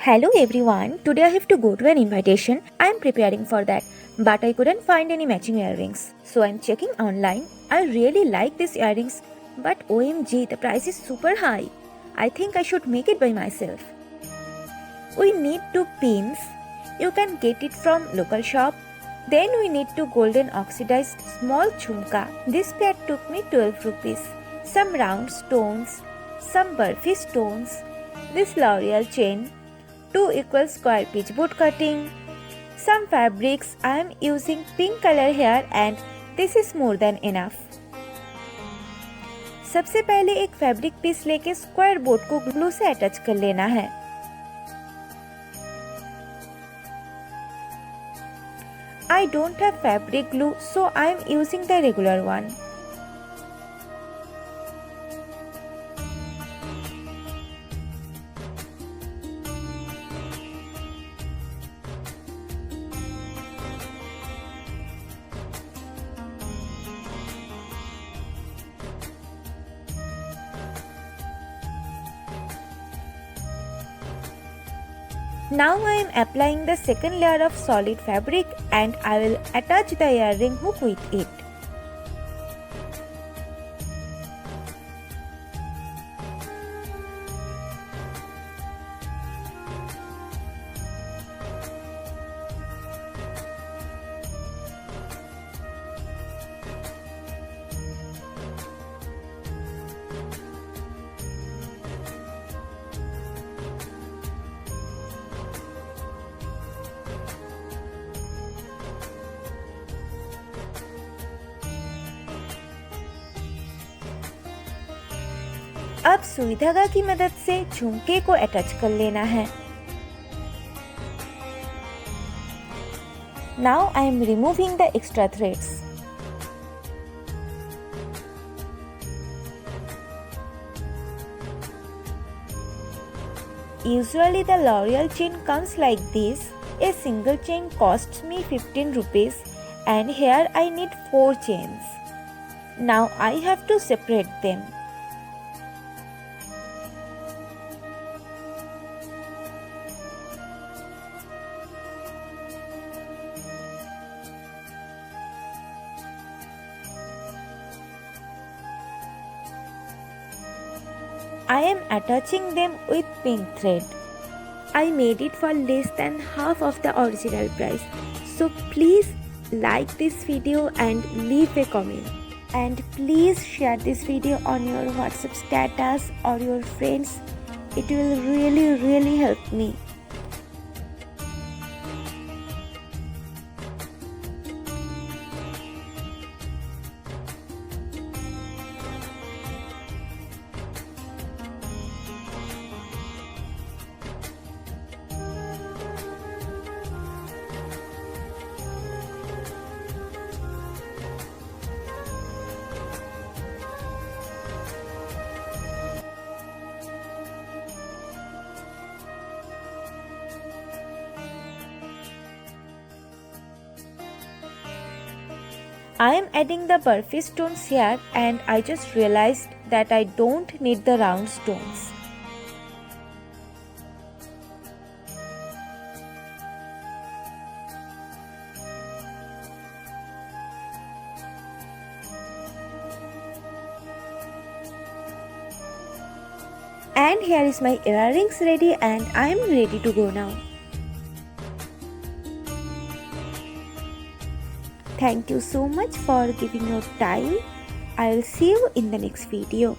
Hello everyone, today I have to go to an invitation. I am preparing for that, but I couldn't find any matching earrings. So I am checking online. I really like these earrings, but OMG, the price is super high. I think I should make it by myself. We need two pins. You can get it from local shop. Then we need two golden oxidized small jhumka. This pair took me 12 rupees. Some round stones, some burfi stones, this L'Oreal chain, 2 equal square pitch boot cutting, some fabrics. I am using pink color here and this is more than enough. सबसे पहले एक fabric piece लेके square board को glue से attach कर लेना है. I don't have fabric glue, so I am using the regular one. Now I am applying the second layer of solid fabric and I will attach the earring hook with it. अब सुई धागा की मदद से झुमके को attach कर लेना है. Now I am removing the extra threads. Usually the L'Oreal chain comes like this. A single chain costs me 15 rupees and here I need 4 chains. Now I have to separate them. I am attaching them with pink thread. I made it for less than half of the original price. So please like this video and leave a comment. And please share this video on your WhatsApp status or your friends. It will really help me. I am adding the burfi stones here and I just realized that I don't need the round stones. And here is my earrings ready and I am ready to go now. Thank you so much for giving your time. I will see you in the next video.